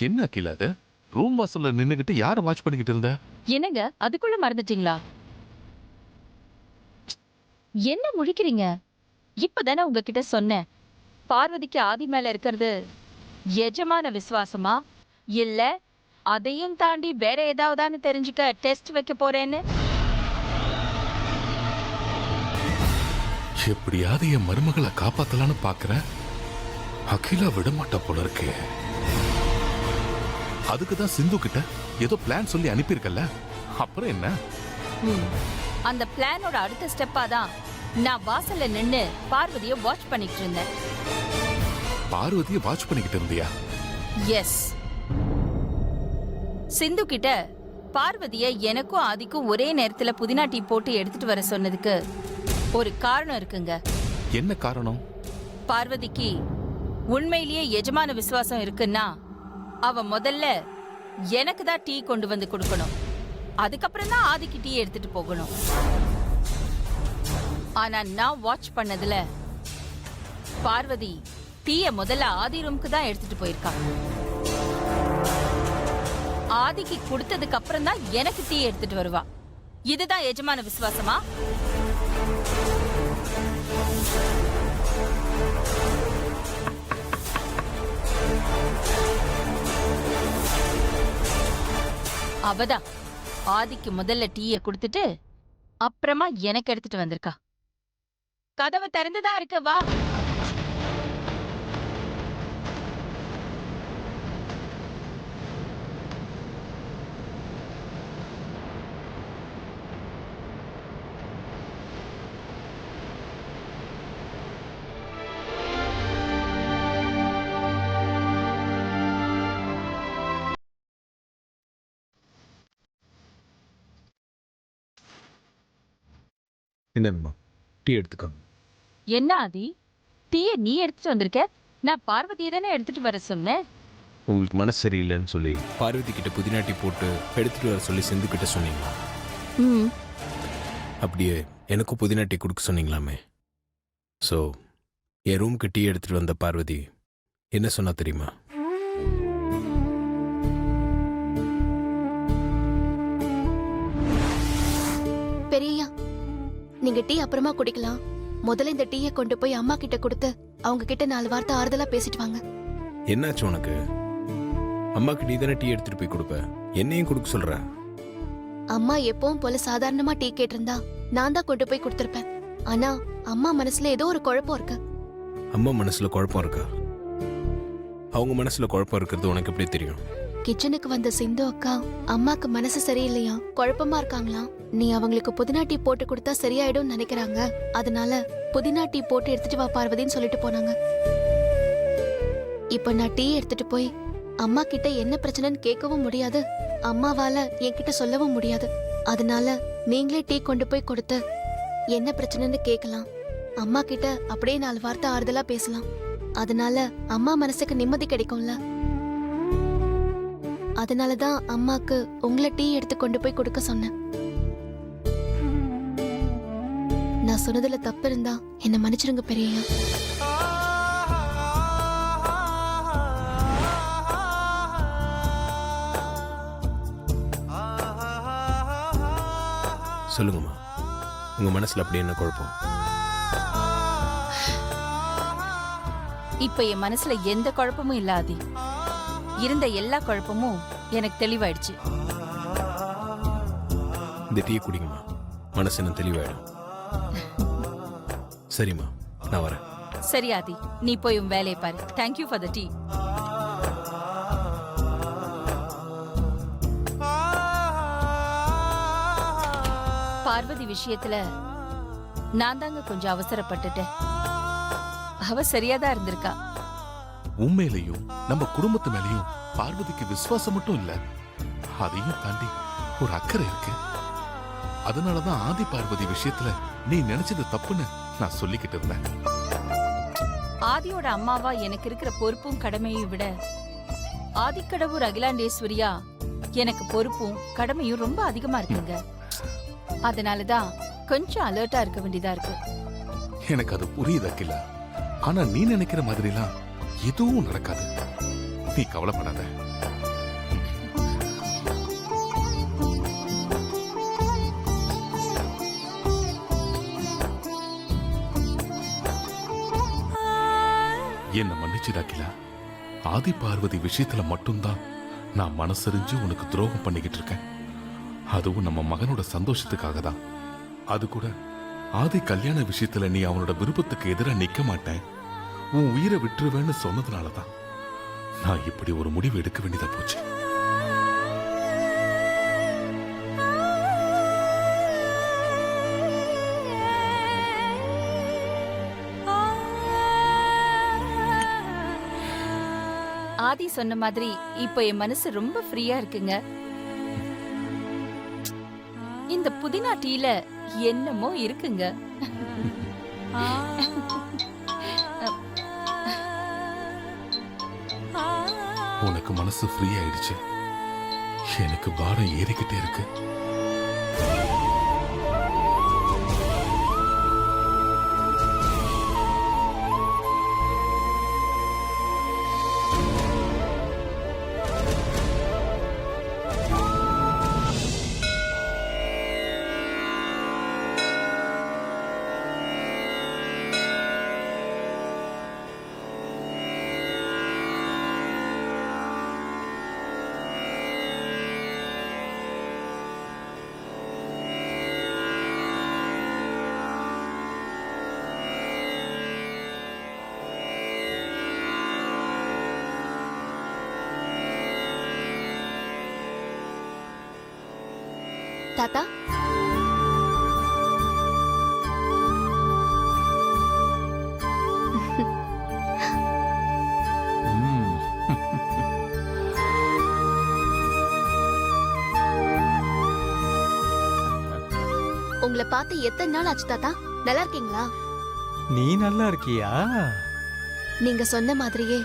என்ன அகிலா அது? ரூம் வாசல்ல நின்னுகிட்டு யாரை வாட்ச் பண்ணிக்கிட்டு இருந்த? என்னங்க அதுக்குள்ள மறந்துட்டீங்களா? என்ன முழிக்கிறீங்க? இப்பதானே உங்ககிட்ட சொன்னேன். பார்வதிக்கு ஆதி மேல இருக்கிறது எஜமான விசுவாசமா இல்ல அதையும் தாண்டி வேற ஏதாவதான்னு தெரிஞ்சுக்க டெஸ்ட் வைக்க போறேன்னு. எப்படியாவது என் மருமகளை காப்பாத்தலான்னு பாக்குறேன். அகிலா விட மாட்டா போல இருக்கு. அதுக்குதான் சிந்து கிட்ட ஏதோ பிளான் சொல்லி அனுப்பியிருக்கல. அப்புறம் என்ன? அந்த பிளானோட அடுத்த ஸ்டெப்பா தான் நான் வாசல்ல நின்னு பார்வதியை வாட்ச் பண்ணிட்டு இருந்தேன். பார்வதியை வாட்ச் பண்ணிக்கிட்டு இருந்தியா? எஸ். சிந்து கிட்ட பார்வதியை எனக்கும் ஆதிக்கும் ஒரே நேரத்துல புதினா டீ போட்டு எடுத்துட்டு வர சொன்னதுக்கு ஒரு காரணம் இருக்குங்க. என்ன காரணம்? பார்வதிக்கு உண்மையிலேயே எஜமான விசுவாசம் இருக்குன்னா அவ முதல்ல எனக்கு தான் டீ கொண்டு வந்து கொடுக்கணும். அதுக்கப்புறம் தான் ஆதிக்கு டீ எடுத்துட்டு போகணும். ஆனா நான் வாட்ச் பண்ணதுல பார்வதி டீய முதல்ல ஆதி ரூமுக்கு தான் எடுத்துட்டு போயிருக்கா. ஆதிக்கு கொடுத்ததுக்கு அப்புறம் தான் எனக்கு டீ எடுத்துட்டு வருவா. இதுதான் எஜமான விசுவாசமா? அவதான் ஆதிக்கு முதல்ல டீய கொடுத்துட்டு அப்புறமா எனக்கு எடுத்துட்டு வந்திருக்கா. கதவை திறந்துதான் இருக்கு, வா. என்னம்மா டீ எடுத்துக்கோ. என்ன ஆதி, டீய நீ எடுத்துட்டு வந்திருக்க? நான் பார்வதியை தானே எடுத்துட்டு வர சொன்னேன். உங்களுக்கு மனசு சரியில்லைன்னு சொல்லி பார்வதி கிட்ட புதினா டீ போட்டு எடுத்துட்டு வர சொல்லி சிந்து கிட்ட சொன்னீங்களா? அப்படியே எனக்கும் புதினா டீ கொடுக்க சொன்னீங்களாமே. ஸோ என் ரூமுக்கு டீ எடுத்துட்டு வந்த பார்வதி என்ன சொன்னா தெரியுமா? பெரியய்யா, நீங்க டீ அப்புறமா குடிக்கலாம். முதல்ல இந்த டீயை கொண்டு போய் அம்மா கிட்ட கொடுத்து அவங்க கிட்ட 4 வார்த்தை ஆறுதலா பேசிட்டு வாங்க. என்னாச்சு உனக்கு? அம்மாக்கு நீ தானே டீ எடுத்துட்டு போய் கொடுப்ப, என்னையும் கொடுக்க சொல்ற? அம்மா எப்பவும் போல சாதாரணமா டீ கேட்டிருந்தா நான் தான் கொண்டு போய் கொடுத்திருப்பேன். ஆனா அம்மா மனசுல ஏதோ ஒரு குழப்பம் இருக்கு. அம்மா மனசுல குழப்பம் இருக்கா? அவங்க மனசுல குழப்பம் இருக்கிறது உனக்கு எப்படி தெரியும்? கிச்சனுக்கு வந்த சிந்து அக்கா அம்மாக்கு மனசு சரியில்லையா, குழப்பமா இருக்காங்களாம். நீ அவங்களுக்கு புதினா டீ போட்டு கொடுத்தா சரியாயிடும் நினைக்கிறாங்க. அதனால புதினா டீ போட்டு எடுத்துட்டு வா பார்வதின்னு சொல்லிட்டு போனாங்க. இப்ப நான் டீ எடுத்துட்டு போய் அம்மா கிட்ட என்ன பிரச்சனைன்னு கேட்கவும் முடியாது, அம்மாவால என்கிட்ட சொல்லவும் முடியாது. அதனால நீங்களே டீ கொண்டு போய் கொடுத்து என்ன பிரச்சனைன்னு கேட்கலாம். அம்மா கிட்ட அப்படியே 4 வார்த்தை ஆறுதலா பேசலாம். அதனால அம்மா மனசுக்கு நிம்மதி கிடைக்கும்ல. அதனாலதான் அம்மாக்கு உங்களை டீ எடுத்து கொண்டு போய் கொடுக்க சொன்னேன். நான் சொன்னதுல தப்பு இருந்தா என்ன மன்னிச்சிருங்க பெரியய்யா. சொல்லுங்கம்மா, உங்க மனசுல அப்படி என்ன குழப்பம்? இப்ப என் மனசுல எந்த குழப்பமும் இல்ல ஆதி. இருந்த எல்லா குழப்பமும் எனக்கு தெளிவாயிடுச்சு. இந்த டீ குடிங்கம்மா, மனசு என்ன தெளிவாயிடும். சரிம்மா, நான் வரேன். சரி ஆதி, நீ போய் உன் வேலையை பாரு. Thank you for the tea. Parvathi விஷயத்துல நான் தாங்க கொஞ்சம் அவசரப்பட்டுட்டேன். அவ சரியாதான் இருந்திருக்கா. உண்மையிலையும் நம்ம குடும்பத்து மேலயும் பார்வதிக்கு விசுவாசம் மட்டும் இல்ல, அதையும் தாண்டி ஒரு அக்கறை இருக்கு. அதனாலதான் ஆதி பார்வதி விஷயத்துல நீ நினைச்சது தப்புன்னு நான் சொல்லிக்கிட்டு இருந்தேன். ஆதியோட அம்மாவா எனக்கு இருக்கிற பொறுப்பும் கடமையும் விட ஆதிக்கடவுர் அகிலாண்டேஸ்வரியா எனக்கு பொறுப்பும் கடமையும் ரொம்ப அதிகமா இருக்குங்க. அதனாலதான் கொஞ்சம் அலர்ட்டா இருக்க வேண்டியதா இருக்கு. எனக்கு அது புரியுது அகிலா. ஆனா நீ நினைக்கிற மாதிரிலாம் எதுவும் நடக்காது. நீ கவலைப்படாத. என்ன மன்னிச்சிடு அகிலா. ஆதி பார்வதி விஷயத்துல மட்டும்தான் நான் மனசறிஞ்சு உனக்கு துரோகம் பண்ணிக்கிட்டு இருக்கேன். அதுவும் நம்ம மகனோட சந்தோஷத்துக்காக தான். அது கூட ஆதி கல்யாண விஷயத்துல நீ அவனோட விருப்பத்துக்கு எதிராக நிக்க மாட்டேன், உன் உயிரை விட்டுருவேன்னு சொன்னதுனாலதான் நான் இப்படி ஒரு முடிவு எடுக்க வேண்டியதா போச்சு. ஆதி சொன்ன மாதிரி இப்போ என் மனசு ரொம்ப ஃப்ரீயா இருக்குங்க. இந்த புதினா டீல என்னமோ இருக்குங்க. உனக்கு மனசு ஃப்ரீ ஆயிடுச்சு, எனக்கு பாரம் ஏறிக்கிட்டே இருக்கு. தாத்தா, உங்களை பார்த்து எத்தனை நாள் ஆச்சு தாத்தா? நல்லா இருக்கீங்களா? நீ நல்லா இருக்கியா? நீங்க சொன்ன மாதிரியே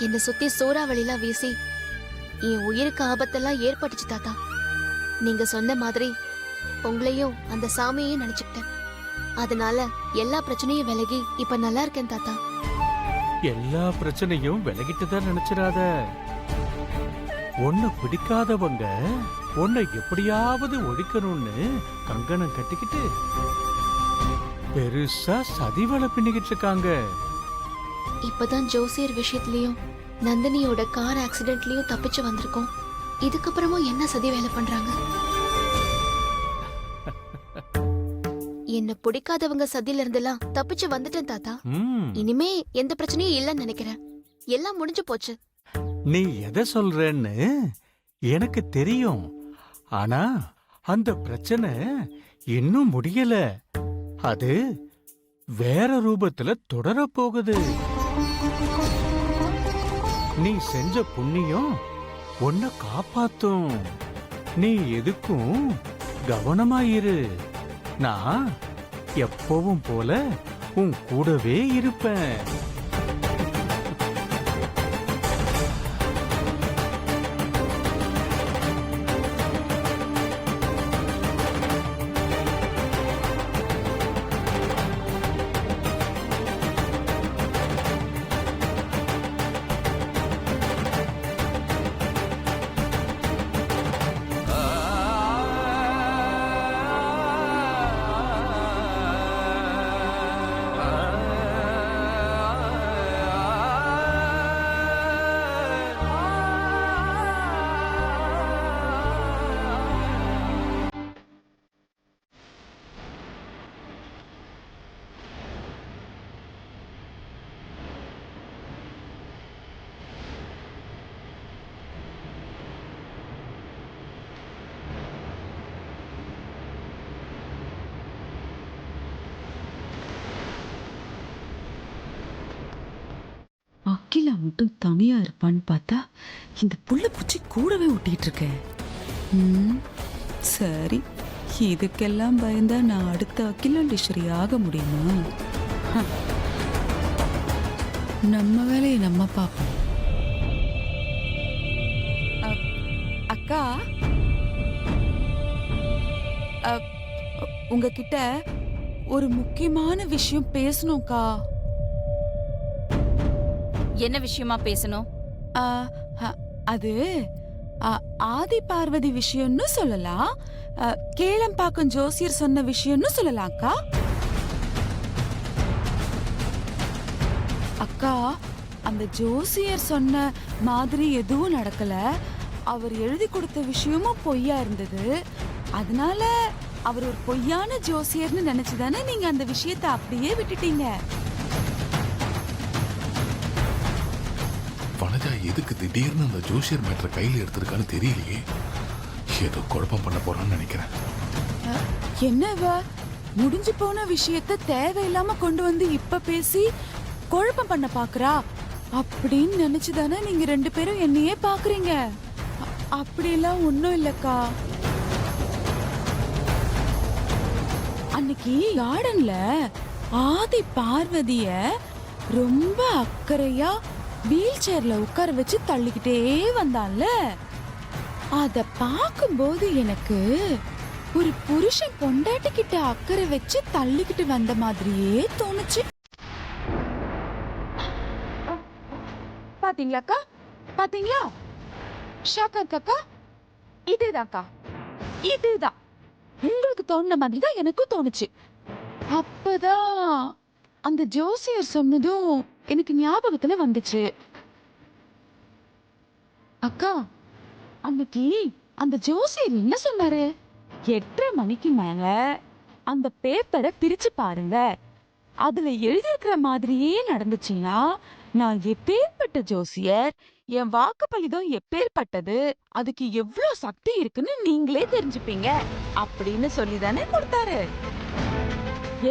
என்னை சுத்தி சூறாவளிலாம் வீசி என் உயிருக்கு ஆபத்தெல்லாம் ஏற்பட்டுச்சு தாத்தா. நீங்க சொன்ன மாதிரி உங்களையும் அந்த சாமியையும் நினைச்சுக்கிட்டேன். அதனால எல்லா பிரச்சனையும் விலகி இப்ப நல்லா இருக்கேன் தாத்தா. எல்லா பிரச்சனையும் விலகிட்டுதான் நினைச்சிடாத. உன்னை பிடிக்காதவங்க உன்னை எப்படியாவது ஒழிக்கணும்னு கங்கணம் கட்டிக்கிட்டு பெருசா சதிவலை பின்னிக்கிட்டு இருக்காங்க. இப்பதான் ஜோசியர் விஷயத்திலயும் நந்தினியோட கார் ஆக்சிடென்ட்லயும் தப்பிச்சு வந்திருக்கோம். இதுக்கப்புறமும் என்ன சதி வேலை பண்றாங்க? என்ன பிடிக்காதவங்க சதியில இருந்தெல்லாம் தப்பிச்சு வந்துட்டேன் தாத்தா. ம், இனிமே எந்த பிரச்சனையும் இல்லைன்னு நினைக்கிறேன். எல்லாம் முடிஞ்சு போச்சு. நீ எதை சொல்றேன்னு எனக்கு தெரியும். ஆனா அந்த பிரச்சனை இன்னும் முடியல. அது வேற ரூபத்துல தொடர போகுது. நீ செஞ்ச புண்ணியம் உன்னை காப்பாத்தும். நீ எதுக்கும் கவனமாயிரு. நான் எப்பவும் போல உன் கூடவே இருப்பேன். அகிலா மட்டும் தனியா இருப்பான்னு பார்த்தா இந்த புள்ள பூச்சி கூடவே ஒட்டிட்டு இருக்கேன். சரி, இதுக்கெல்லாம் பயந்தா நான் அடுத்த அகிலாண்டேஸ்வரி ஆக முடியுமா? ஹ. நம்ம வேலையை நம்ம பார்ப்போம். அக்கா, உங்ககிட்ட ஒரு முக்கியமான விஷயம் பேசணும்க்கா. என்ன விஷயமா பேசணும்? அது ஆதி பார்வதி விஷயம்னு சொல்லலாம், கேளம்பாக்கம் ஜோசியர் சொன்ன விஷயம்னு சொல்லலாம்க்கா. அக்கா, அந்த ஜோசியர் சொன்ன மாதிரி எதுவும் நடக்கல. அவர் எழுதி கொடுத்த விஷயமும் பொய்யா இருந்தது. அதனால அவர் ஒரு பொய்யான ஜோசியர்னு நினைச்சுதானே நீங்க அந்த விஷயத்தை அப்படியே விட்டுட்டீங்க. வனஜா எதுக்கு திடீர்னு அந்த ஜோசியர் மேட்டரை கையில எடுத்திருக்கான்னு தெரியலையே. ஏதோ குழப்பம் பண்ண போறான்னு நினைக்கிறேன். என்னவ முடிஞ்சு போன விஷயத்த தேவையில்லாம கொண்டு வந்து இப்ப பேசி குழப்பம் பண்ண பாக்குறா அப்படின்னு நினைச்சுதானே நீங்க 2 பேரும் என்னையே பாக்குறீங்க. அப்படியெல்லாம் ஒண்ணும் இல்லக்கா. அன்னைக்கு கார்டன்ல ஆதி பார்வதிய ரொம்ப அக்கறையா வீல் சேர்ல உட்கார வச்சு தள்ளிக்கிட்டே வந்தான்ல, அத பார்க்கும்போது எனக்கு ஒரு புருஷன் பொண்டாட்டி கிட்ட அக்கறை வச்சு தள்ளிக்கிட்டு வந்த மாதிரியே தோணுச்சு. பாத்தீங்களாக்கா, பாத்தீங்களா? ஷாக்கா அக்கா, இதுதான்க்கா, இதுதான் உங்களுக்கு தோணுன மாதிரி தான் எனக்கும் தோணுச்சு. அப்பதான் அந்த ஜோசியர் சொன்னதும் எனக்கு ஞாபகத்துல வந்துச்சு. அக்கா, அன்னைக்கு அந்த ஜோசியர் என்ன சொன்னாரு? 8:30 மணிக்கு மேல அந்த பேப்பரை பிரிச்சு பாருங்க, அதுல எழுதியிருக்கிற மாதிரியே நடந்துச்சுன்னா நான் எப்பேற்பட்ட ஜோசியர், என் வாக்கு பலிதம் எப்பேற்பட்டது, அதுக்கு எவ்வளவு சக்தி இருக்குன்னு நீங்களே தெரிஞ்சுப்பீங்க அப்படின்னு சொல்லிதானே கொடுத்தாரு.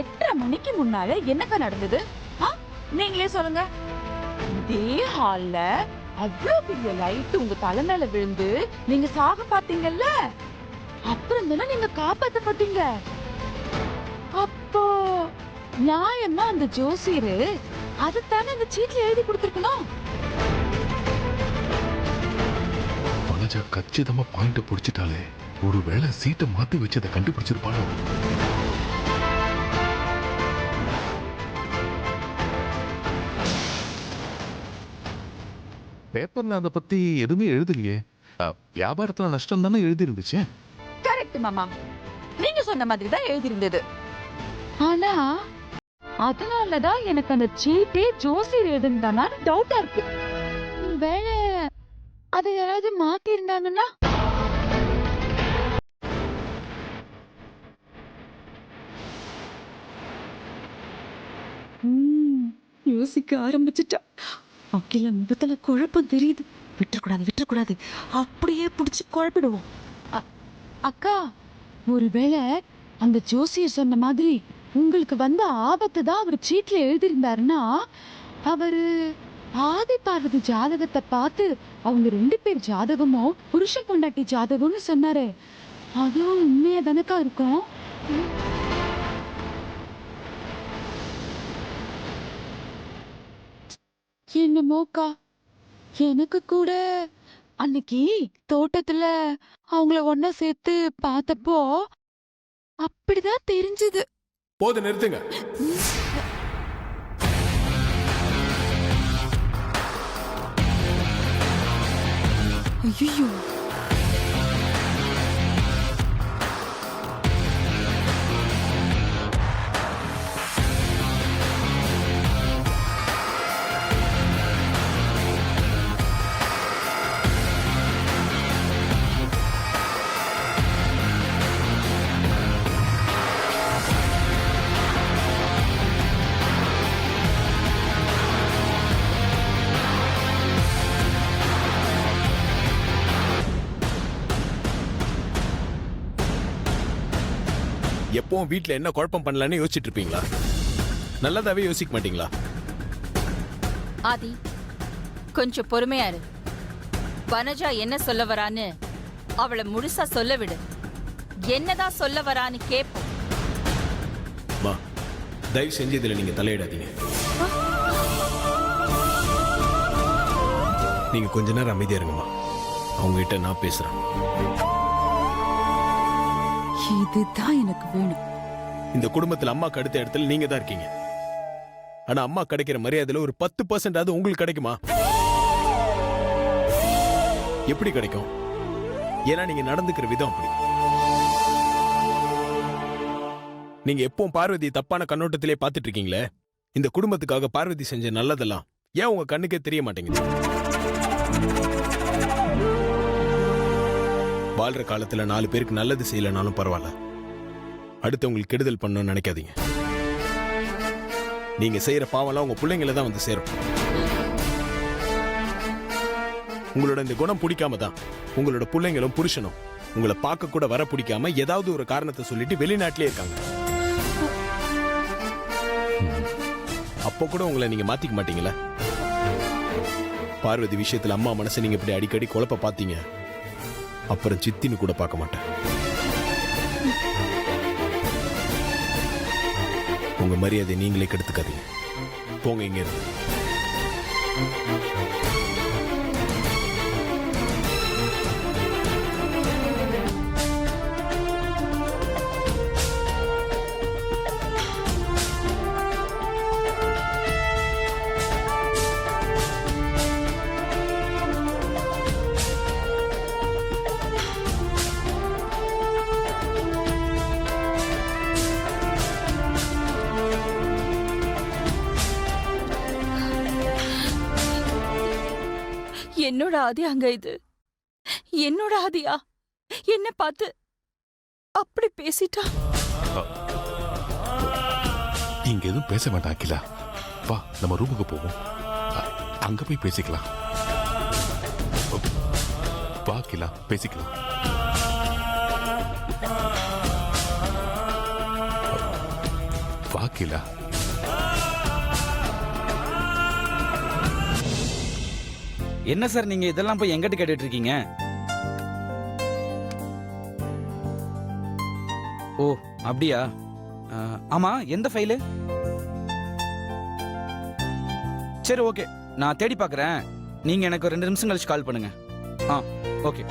8:30 மணிக்கு முன்னால என்னக்கா நடந்தது? நீங்களே சொல்லுங்க. இதே ஹால்ல அவ்வளவு பெரிய லைட் உங்க தலை மேல விழுந்து நீங்க சாக பாத்தீங்கல்ல, அப்புறம் தானே நீங்க காப்பாத்தப்பட்டீங்க. அப்போ நியாயமா அந்த ஜோசியரு அதுதானே அந்த சீட்ல எழுதி கொடுத்திருக்கணும். வனஜா கச்சிதமா பாயிண்ட பிடிச்சிட்டாலே. ஒருவேளை சீட்டை மாத்தி வச்சு அதை கண்டுபிடிச்சிருப்பாளோ? பேப்பர்ல அதை பத்தி எதுவுமே எழுதலையே. வியாபாரத்துல நஷ்டம் தானே எழுதி இருந்துச்சு. கரெக்ட் மாமா, நீங்க சொன்ன மாதிரி தான் எழுதி இருந்தது. ஆனா அதனாலதான் எனக்கு அந்த சீட்டே ஜோசியர் எழுதுனான்னு டவுட்டா இருக்கு. வேலை அதை யாராவது மாத்தி இருந்தாங்கன்னா? யோசிக்க ஆரம்பிச்சுட்டா. அகில முகத்துல குழப்பம் தெரியுது. விட்டுறக்கூடாது விட்டுறக்கூடாது, அப்படியே பிடிச்சு குழப்பிடுவோம். அக்கா, ஒருவேளை அந்த ஜோசியர் சொன்ன மாதிரி உங்களுக்கு வந்த ஆபத்து தான் அவர் சீட்ல எழுதியிருந்தாருன்னா, அவரு ஆதி பார்வதி ஜாதகத்தை பார்த்து அவங்க 2 பேர் ஜாதகமும் புருஷ பொண்டாட்டி ஜாதகம்னு சொன்னாரு. அதுவும் உண்மையா தானக்கா இருக்கும். என்னமோக்கா, எனக்கு கூட அன்னைக்கு தோட்டத்துல அவங்கள ஒன்னா சேர்த்து பார்த்தப்போ அப்படிதான் தெரிஞ்சது. போது நிறுத்துங்க. ஐயோ, எப்பவும் வீட்ல என்ன குழப்பம் பண்ணலான்னு யோசிச்சுட்டு இருப்பீங்களா? நல்லதாவே யோசிக்க மாட்டீங்களா? ஆதி, கொஞ்சம் பொறுமையா இரு. வனஜா என்ன சொல்ல வரான்னு அவளை முழுசா சொல்ல விடு. என்னதான் சொல்ல வரான்னு கேப்போம். மா, தயவு செஞ்சு இதுல நீங்க தலையிடாதீங்க. நீங்க கொஞ்ச நேரம் அமைதியா இருங்கம்மா. அவங்க கிட்ட நான் பேசுறேன். இதுதான் எனக்கு வேணும். இந்த குடும்பத்துல அம்மாக்கு அடுத்த இடத்துல நீங்க தான் இருக்கீங்க. ஆனா அம்மா கிடைக்கிற மரியாதையில ஒரு 10% உங்களுக்கு கிடைக்குமா? எப்படி கிடைக்கும்? ஏன்னா நீங்க நடந்துக்கிற விதம் அப்படி. நீங்க எப்பவும் பார்வதி தப்பான கண்ணோட்டத்திலே பார்த்துட்டு இருக்கீங்களே. இந்த குடும்பத்துக்காக பார்வதி செஞ்ச நல்லதெல்லாம் ஏன் உங்க கண்ணுக்கே தெரிய மாட்டேங்குது? வாழ்ற காலத்துல 4 பேருக்கு நல்லது செய்யலனாலும் பரவாயில்ல, அடுத்தவங்களுக்கு கெடுதல் பண்ணணும்னு நினைக்காதீங்க. நீங்க செய்யற பாவம்லாம் உங்க பிள்ளைங்கள தான் வந்து சேரும். உங்களோட இந்த குணம் பிடிக்காம தான் உங்களோட பிள்ளைங்களும் புருஷனும் உங்களை பார்க்க கூட வர பிடிக்காம ஏதாவது ஒரு காரணத்தை சொல்லிட்டு வெளிநாட்டிலே இருக்காங்க. அப்போ கூட உங்களை நீங்க மாத்திக்க மாட்டீங்களா? பார்வதி விஷயத்துல அம்மா மனசை நீங்க இப்படி அடிக்கடி குழப்ப பாத்தீங்க, அப்புறம் சித்தின்னு கூட பார்க்க மாட்டேன். உங்க மரியாதை நீங்களே கெடுத்துக்காதீங்க. போங்க இங்க இருந்து. என்னோட ஆதி அங்க இது என்னோட ஆதியா? என்ன பார்த்து அப்படி பேசிட்டா? இங்க எதுவும் பேச வேண்டாம் அகிலா. வா நம்ம ரூமுக்கு போவோம். அங்க போய் பேசிக்கலாம். வா அகிலா, பேசிக்கலாம். வா அகிலா. என்ன சார் நீங்க இதெல்லாம் போய் எங்கிட்ட கேட்டுட்டு இருக்கீங்க? ஓ அப்படியா? ஆமா, எந்த ஃபைலு? சரி ஓகே, நான் தேடி பார்க்குறேன். நீங்க எனக்கு 2 நிமிஷம் கழிச்சு கால் பண்ணுங்க. ஓகே.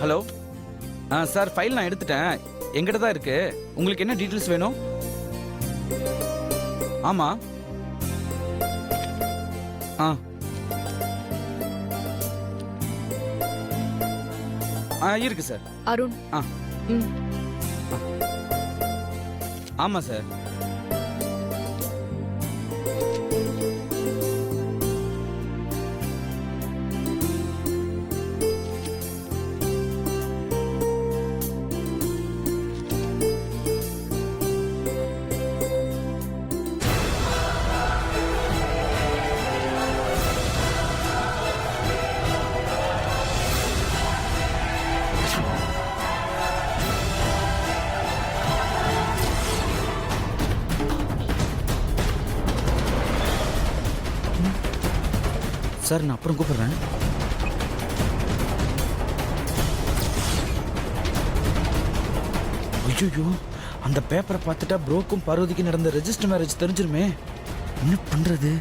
ஹலோ. சார் ஃபைல் நான் எடுத்துட்டேன், எங்கிட்ட தான் இருக்கு. உங்களுக்கு என்ன டீட்டெயில்ஸ் வேணும்? ஆமா. இருக்கு சார். அருண். ஆமா சார். சார் நான் அப்புறம் கூப்பிடுறேன். ஐயோ, அந்த பேப்பரை பார்த்துட்டா ப்ரோக்கும் பார்வதிக்கு நடந்த ரெஜிஸ்டர் மேரேஜ் தெரிஞ்சிருமே. என்ன பண்றது?